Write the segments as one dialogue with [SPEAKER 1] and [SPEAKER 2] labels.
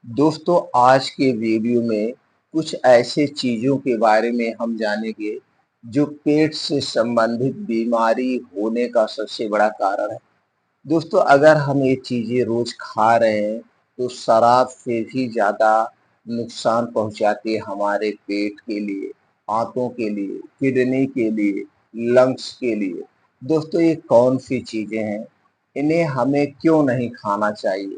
[SPEAKER 1] दोस्तों आज के वीडियो में कुछ ऐसे चीज़ों के बारे में हम जानेंगे जो पेट से संबंधित बीमारी होने का सबसे बड़ा कारण है। दोस्तों अगर हम ये चीज़ें रोज़ खा रहे हैं तो शराब से भी ज़्यादा नुकसान पहुंचाती है हमारे पेट के लिए, आंतों के लिए, किडनी के लिए, लंग्स के लिए। दोस्तों ये कौन सी चीज़ें हैं? इन्हें हमें क्यों नहीं खाना चाहिए?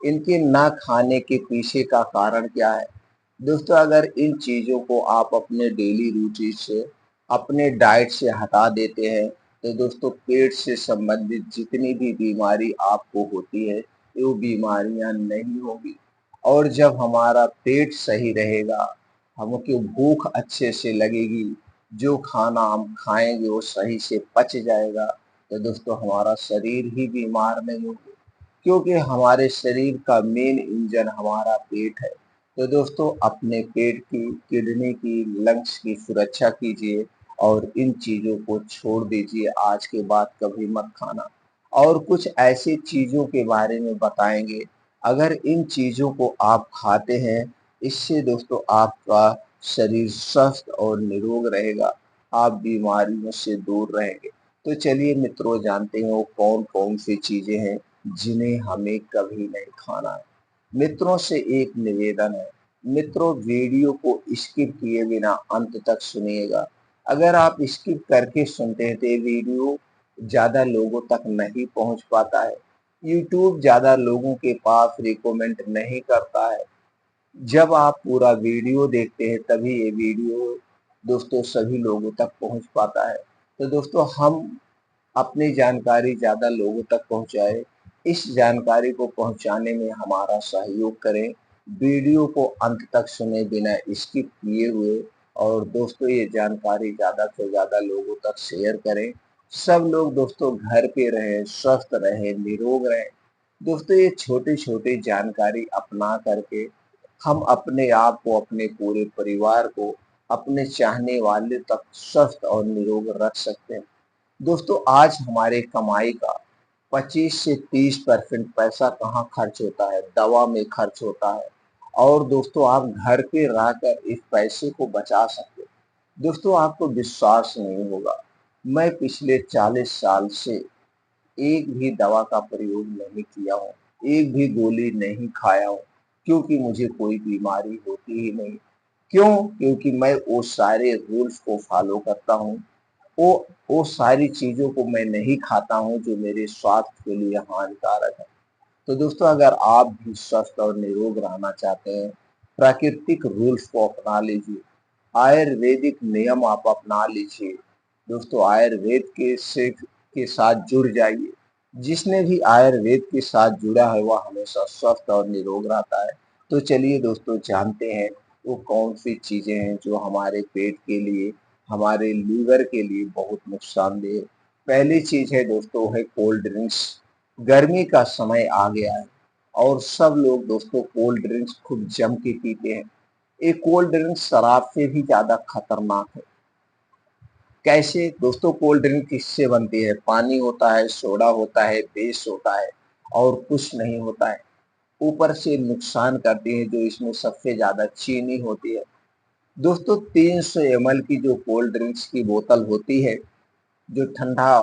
[SPEAKER 1] इनके ना खाने के पीछे का कारण क्या है? दोस्तों अगर इन चीज़ों को आप अपने डेली रूटीन से, अपने डाइट से हटा देते हैं तो दोस्तों पेट से संबंधित जितनी भी बीमारी आपको होती है वो बीमारियां नहीं होगी। और जब हमारा पेट सही रहेगा, हमको भूख अच्छे से लगेगी, जो खाना हम खाएंगे वो सही से पच जाएगा, तो दोस्तों हमारा शरीर ही बीमार नहीं होगा, क्योंकि हमारे शरीर का मेन इंजन हमारा पेट है। तो दोस्तों अपने पेट की, किडनी की, लंग्स की सुरक्षा कीजिए और इन चीज़ों को छोड़ दीजिए, आज के बाद कभी मत खाना। और कुछ ऐसी चीज़ों के बारे में बताएंगे, अगर इन चीज़ों को आप खाते हैं, इससे दोस्तों आपका शरीर स्वस्थ और निरोग रहेगा, आप बीमारियों से दूर रहेंगे। तो चलिए मित्रों जानते हैं वो कौन कौन सी चीज़ें हैं जिन्हें हमें कभी नहीं खाना है। मित्रों से एक निवेदन है, मित्रों वीडियो को स्किप किए बिना अंत तक सुनिएगा। अगर आप स्किप करके सुनते हैं तो ये वीडियो ज़्यादा लोगों तक नहीं पहुंच पाता है, यूट्यूब ज़्यादा लोगों के पास रिकमेंड नहीं करता है। जब आप पूरा वीडियो देखते हैं तभी ये वीडियो दोस्तों सभी लोगों तक पहुंच पाता है। तो दोस्तों हम अपनी जानकारी ज़्यादा लोगों तक पहुँचाएँ, इस जानकारी को पहुँचाने में हमारा सहयोग करें, वीडियो को अंत तक सुने बिना स्किप किए हुए, और दोस्तों ये जानकारी ज़्यादा से ज़्यादा लोगों तक शेयर करें। सब लोग दोस्तों घर पे रहें, स्वस्थ रहें, निरोग रहें। दोस्तों ये छोटी-छोटी जानकारी अपना करके हम अपने आप को, अपने पूरे परिवार को, अपने चाहने वाले तक स्वस्थ और निरोग रख सकते हैं। दोस्तों आज हमारे कमाई का 25 से 30% पैसा कहाँ खर्च होता है? दवा में खर्च होता है। और दोस्तों आप घर पे रहकर इस पैसे को बचा सकते हैं। दोस्तों आपको विश्वास नहीं होगा, मैं पिछले 40 साल से एक भी दवा का प्रयोग नहीं किया हूँ, एक भी गोली नहीं खाया हूँ, क्योंकि मुझे कोई बीमारी होती ही नहीं। क्यों? क्योंकि मैं वो सारे रूल्स को फॉलो करता हूँ, वो सारी चीज़ों को मैं नहीं खाता हूँ जो मेरे स्वास्थ्य के लिए हानिकारक है। तो दोस्तों अगर आप भी स्वस्थ और निरोग रहना चाहते हैं, प्राकृतिक रूल्स को अपना लीजिए, आयुर्वेदिक नियम आप अपना लीजिए। दोस्तों आयुर्वेद के साथ जुड़ जाइए। जिसने भी आयुर्वेद के साथ जुड़ा है वह हमेशा स्वस्थ और निरोग रहता है। तो चलिए दोस्तों जानते हैं वो कौन सी चीज़ें हैं जो हमारे पेट के लिए, हमारे लीवर के लिए बहुत नुकसानदेह है। पहली चीज़ है दोस्तों है कोल्ड ड्रिंक्स। गर्मी का समय आ गया है और सब लोग दोस्तों कोल्ड ड्रिंक्स खूब जम के पीते हैं। ये कोल्ड ड्रिंक्स शराब से भी ज़्यादा खतरनाक है। कैसे? दोस्तों कोल्ड ड्रिंक किससे बनती है? पानी होता है, सोडा होता है, बेस होता है और कुछ नहीं होता है। ऊपर से नुकसान करती है जो इसमें सबसे ज़्यादा चीनी होती है। दोस्तों 300 ml की जो कोल्ड ड्रिंक्स की बोतल होती है, जो ठंडा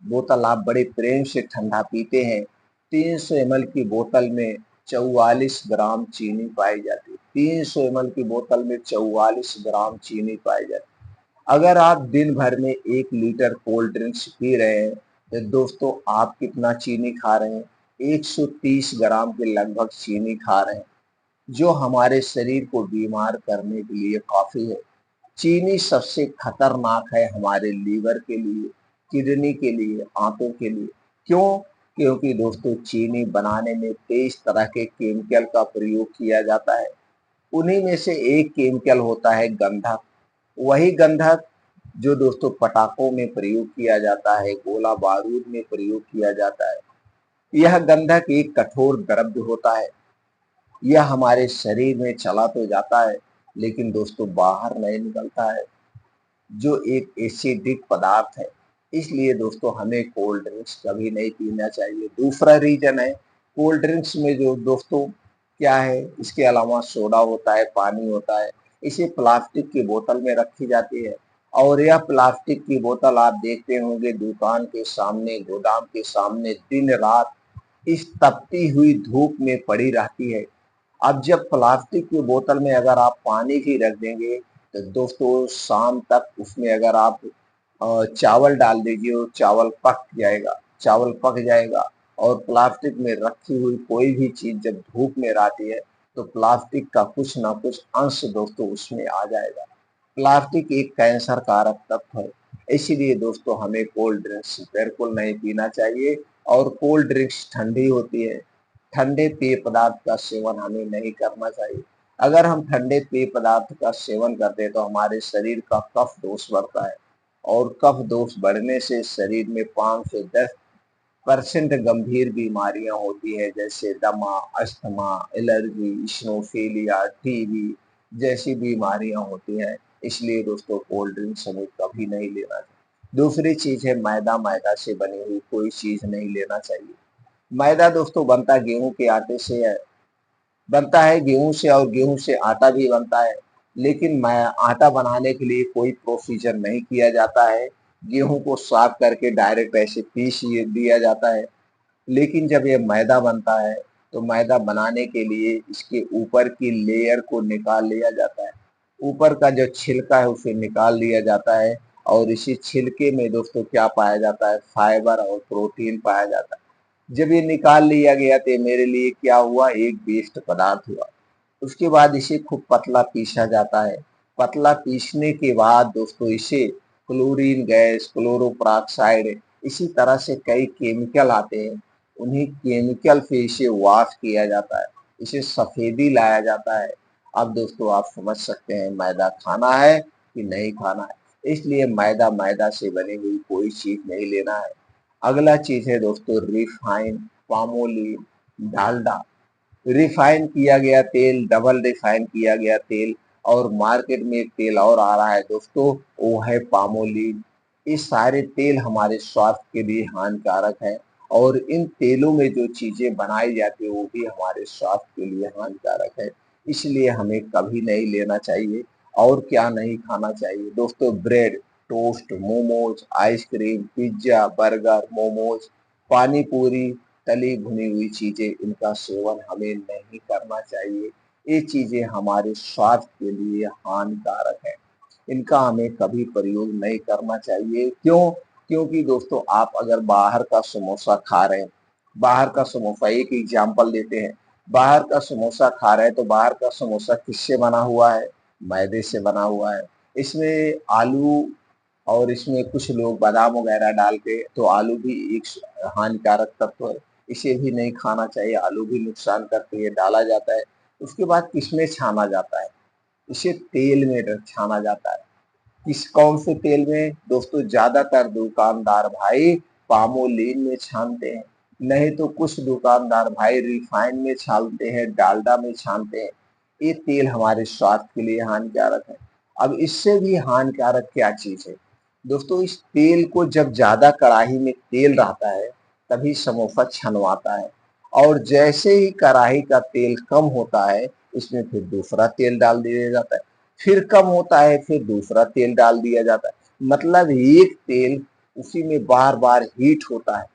[SPEAKER 1] बोतल आप बड़े प्रेम से ठंडा पीते हैं, 300 ml की बोतल में 44 ग्राम चीनी पाई जाती है। 300 ml की बोतल में 44 ग्राम चीनी पाई जाती है। अगर आप दिन भर में 1 लीटर कोल्ड ड्रिंक्स पी रहे हैं, तो दोस्तों आप कितना चीनी खा रहे हैं? 130 ग्राम के लगभग चीनी खा रहे हैं, जो हमारे शरीर को बीमार करने के लिए काफ़ी है। चीनी सबसे खतरनाक है हमारे लीवर के लिए, किडनी के लिए, आंतों के लिए। क्यों? क्योंकि दोस्तों चीनी बनाने में 23 तरह के केमिकल का प्रयोग किया जाता है। उन्हीं में से एक केमिकल होता है गंधक। वही गंधक जो दोस्तों पटाखों में प्रयोग किया जाता है, गोला बारूद में प्रयोग किया जाता है। यह गंधक एक कठोर द्रव्य होता है। यह हमारे शरीर में चला तो जाता है लेकिन दोस्तों बाहर नहीं निकलता है, जो एक एसिडिक पदार्थ है। इसलिए दोस्तों हमें कोल्ड ड्रिंक्स कभी नहीं पीना चाहिए। दूसरा रीज़न है कोल्ड ड्रिंक्स में जो दोस्तों क्या है, इसके अलावा सोडा होता है, पानी होता है। इसे प्लास्टिक की बोतल में रखी जाती है और यह प्लास्टिक की बोतल आप देखते होंगे दुकान के सामने, गोदाम के सामने दिन रात इस तपती हुई धूप में पड़ी रहती है। अब जब प्लास्टिक की बोतल में अगर आप पानी भी रख देंगे तो दोस्तों शाम तक उसमें अगर आप चावल डाल दीजिए, वो चावल पक जाएगा। और प्लास्टिक में रखी हुई कोई भी चीज जब धूप में रहती है तो प्लास्टिक का कुछ ना कुछ अंश दोस्तों उसमें आ जाएगा। प्लास्टिक एक कैंसर कारक तत्व है, इसीलिए दोस्तों हमें कोल्ड ड्रिंक्स बिल्कुल नहीं पीना चाहिए। और कोल्ड ड्रिंक्स ठंडी होती है, ठंडे पेय पदार्थ का सेवन हमें नहीं करना चाहिए। अगर हम ठंडे पेय पदार्थ का सेवन करते हैं तो हमारे शरीर का कफ दोष बढ़ता है और कफ दोष बढ़ने से शरीर में 5 से 10% गंभीर बीमारियां होती है, जैसे दमा, अस्थमा, एलर्जी, इस्नोफिलिया, टीबी जैसी बीमारियां होती हैं। इसलिए दोस्तों कोल्ड ड्रिंक्स हमें कभी नहीं लेना चाहिए। दूसरी चीज है मैदा, मैदा से बनी हुई कोई चीज नहीं लेना चाहिए। मैदा दोस्तों बनता गेहूं के आटे से है, बनता है गेहूं से और गेहूं से आटा भी बनता है। लेकिन मैं आटा बनाने के लिए कोई प्रोसीजर नहीं किया जाता है, गेहूं को साफ करके डायरेक्ट ऐसे पीस दिया जाता है। लेकिन जब ये मैदा बनता है तो मैदा बनाने के लिए इसके ऊपर की लेयर को निकाल लिया जाता है, ऊपर का जो छिलका है उसे निकाल लिया जाता है। और इसी छिलके में दोस्तों क्या पाया जाता है, फाइबर और प्रोटीन पाया जाता है। जब ये निकाल लिया गया तो मेरे लिए क्या हुआ, एक वेस्ट पदार्थ हुआ। उसके बाद इसे खूब पतला पीसा जाता है। पतला पीसने के बाद दोस्तों इसे क्लोरीन गैस, क्लोरोपेरॉक्साइड, इसी तरह से कई केमिकल आते हैं, उन्हीं केमिकल से इसे वॉश किया जाता है, इसे सफेदी लाया जाता है। अब दोस्तों आप समझ सकते हैं मैदा खाना है कि नहीं खाना है। इसलिए मैदा, मैदा से बनी हुई कोई चीज नहीं लेना है। अगला चीज है दोस्तों रिफाइन, पामोलिन, डालडा, रिफाइन किया गया तेल, डबल रिफाइन किया गया तेल। और मार्केट में एक तेल और आ रहा है दोस्तों, वो है पामोलिन। ये सारे तेल हमारे स्वास्थ्य के लिए हानिकारक है और इन तेलों में जो चीजें बनाई जाती है वो भी हमारे स्वास्थ्य के लिए हानिकारक है। इसलिए हमें कभी नहीं लेना चाहिए। और क्या नहीं खाना चाहिए दोस्तों, bread, toast, momos, ice cream, pizza, burger, momos, पानी पूरी, तली भुनी हुई चीजें, इनका सेवन हमें नहीं करना चाहिए। ये चीजें हमारे स्वास्थ्य के लिए हानिकारक है, इनका हमें कभी प्रयोग नहीं करना चाहिए। क्यों? क्योंकि दोस्तों आप अगर बाहर का समोसा खा रहे हैं, बाहर का समोसा एक एग्जाम्पल देते हैं, बाहर का समोसा खा रहे हैं तो बाहर का समोसा किससे बना हुआ है, मैदे से बना हुआ है। इसमें आलू और इसमें कुछ लोग बादाम वगैरह डाल के, तो आलू भी एक हानिकारक तत्व है, इसे भी नहीं खाना चाहिए, आलू भी नुकसान करती है, डाला जाता है। उसके बाद किसमें छाना जाता है, इसे तेल में छाना जाता है। किस कौन से तेल में दोस्तों, ज्यादातर दुकानदार भाई पामोलिन में छानते हैं, नहीं तो कुछ दुकानदार भाई रिफाइन में छानते हैं, डालडा में छानते हैं। ये तेल हमारे स्वास्थ्य के लिए हानिकारक है। अब इससे भी हानिकारक क्या चीज है दोस्तों, इस तेल को जब ज्यादा कढ़ाई में तेल रहता है तभी समोसा छनवाता है। और जैसे ही कढ़ाई का तेल कम होता है इसमें फिर दूसरा तेल डाल दिया जाता है, फिर कम होता है फिर दूसरा तेल डाल दिया जाता है। मतलब एक तेल उसी में बार बार हीट होता है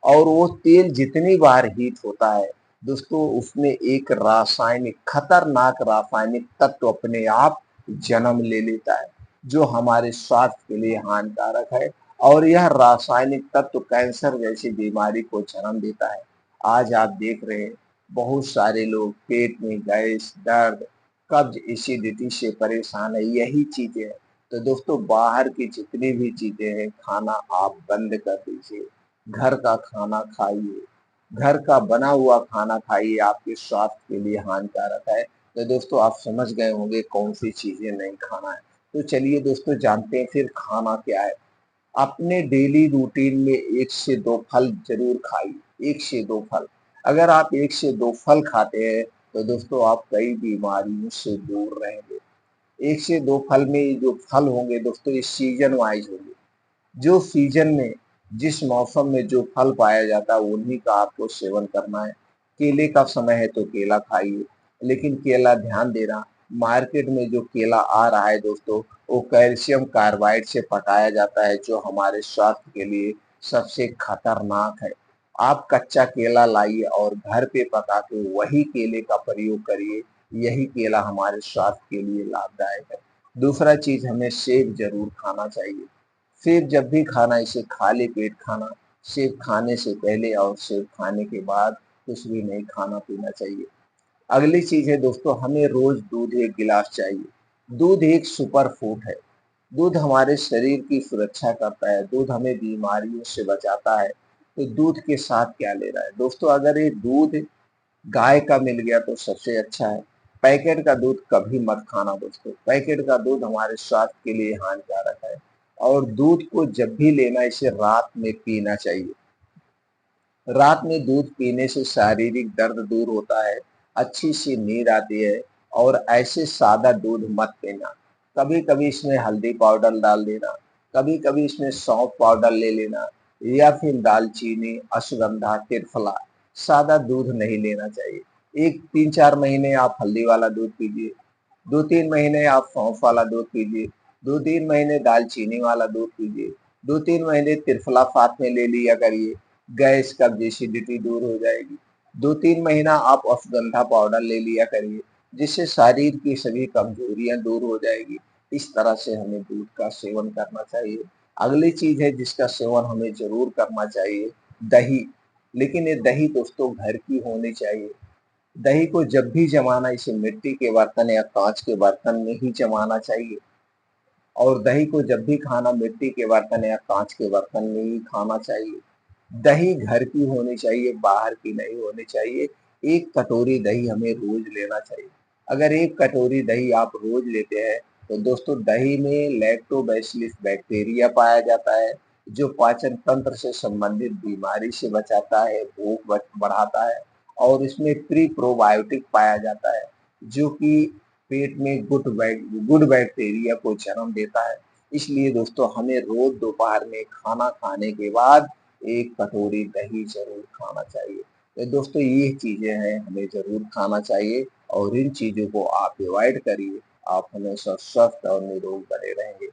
[SPEAKER 1] और वो तेल जितनी बार हीट होता है दोस्तों उसमें एक रासायनिक, खतरनाक रासायनिक तत्व अपने आप जन्म ले लेता है जो हमारे स्वास्थ्य के लिए हानिकारक है। और यह रासायनिक तत्व कैंसर जैसी बीमारी को जन्म देता है। आज आप देख रहे हैं बहुत सारे लोग पेट में गैस, दर्द, कब्ज, एसिडिटी से परेशान है, यही चीजें हैं। तो दोस्तों बाहर की जितनी भी चीजें हैं खाना आप बंद कर दीजिए, घर का खाना खाइए, घर का बना हुआ खाना खाइए, आपके स्वास्थ्य के लिए हानिकारक है। तो दोस्तों आप समझ गए होंगे कौन सी चीजें नहीं खाना है। तो चलिए दोस्तों जानते हैं फिर खाना क्या है। अपने डेली रूटीन में 1 से 2 फल जरूर खाइए, 1 से 2 फल। अगर आप 1 से 2 फल खाते हैं तो दोस्तों आप कई बीमारियों से दूर रहेंगे। 1 से 2 फल में जो फल होंगे दोस्तों ये सीजन वाइज होंगे, जो सीजन में जिस मौसम में जो फल पाया जाता है उन्हीं का आपको सेवन करना है। केले का समय है तो केला खाइए, लेकिन केला ध्यान देना, मार्केट में जो केला आ रहा है दोस्तों, वो कैल्शियम कार्बाइड से पकाया जाता है, जो हमारे स्वास्थ्य के लिए सबसे खतरनाक है। आप कच्चा केला लाइए और घर पे पका के वही केले का प्रयोग करिए, यही केला हमारे स्वास्थ्य के लिए लाभदायक है। दूसरा चीज, हमें सेब जरूर खाना चाहिए। सेब जब भी खाना, इसे खाली पेट खाना, सेब खाने से पहले और सेब खाने के बाद कुछ भी नहीं खाना पीना चाहिए। अगली चीज है दोस्तों, हमें रोज दूध 1 गिलास चाहिए। दूध एक सुपर फूड है। दूध हमारे शरीर की सुरक्षा करता है, दूध हमें बीमारियों से बचाता है। तो दूध के साथ क्या ले रहा है दोस्तों, अगर ये दूध गाय का मिल गया तो सबसे अच्छा है। पैकेट का दूध कभी मत खाना दोस्तों, पैकेट का दूध हमारे स्वास्थ्य के लिए हानिकारक है। और दूध को जब भी लेना, इसे रात में पीना चाहिए। रात में दूध पीने से शारीरिक दर्द दूर होता है, अच्छी सी नींद आती है। और ऐसे सादा दूध मत पीना, कभी कभी इसमें हल्दी पाउडर डाल देना, कभी कभी इसमें सौंफ पाउडर ले लेना, या फिर दालचीनी, अश्वगंधा, त्रिफला। सादा दूध नहीं लेना चाहिए। 3-4 महीने आप हल्दी वाला दूध पीजिए, 2-3 महीने आप सौंफ वाला दूध पीजिए, 2-3 महीने दालचीनी वाला दूध पीजिए, 2-3 महीने त्रिफला साथ में ले लिया करिए, गैस कब्ज एसिडिटी दूर हो जाएगी। 2-3 महीना आप अश्वगंधा पाउडर ले लिया करिए, जिससे शरीर की सभी कमजोरियां दूर हो जाएगी। इस तरह से हमें दूध का सेवन करना चाहिए। अगली चीज है जिसका सेवन हमें जरूर करना चाहिए, दही। लेकिन ये दही दोस्तों घर की होनी चाहिए। दही को जब भी जमाना, इसे मिट्टी के बर्तन या कांच के बर्तन में ही जमाना चाहिए। और दही को जब भी खाना, मिट्टी के बर्तन या कांच के बर्तन में ही खाना चाहिए। दही घर की होनी चाहिए, बाहर की नहीं होनी चाहिए। 1 कटोरी दही हमें रोज लेना चाहिए। अगर 1 कटोरी दही आप रोज लेते हैं तो दोस्तों, दही में लैक्टोबैसिलस बैक्टीरिया पाया जाता है, जो पाचन तंत्र से संबंधित बीमारी से बचाता है, भूख बढ़ाता है। और इसमें प्री प्रोबायोटिक पाया जाता है, जो कि पेट में गुड बैक्टीरिया को जन्म देता है। इसलिए दोस्तों, हमें रोज दोपहर में खाना खाने के बाद 1 कटोरी दही जरूर खाना चाहिए। तो दोस्तों, ये चीजें हैं, हमें जरूर खाना चाहिए। और इन चीजों को आप अवॉइड करिए, आप हमेशा स्वस्थ और निरोग बने रहेंगे।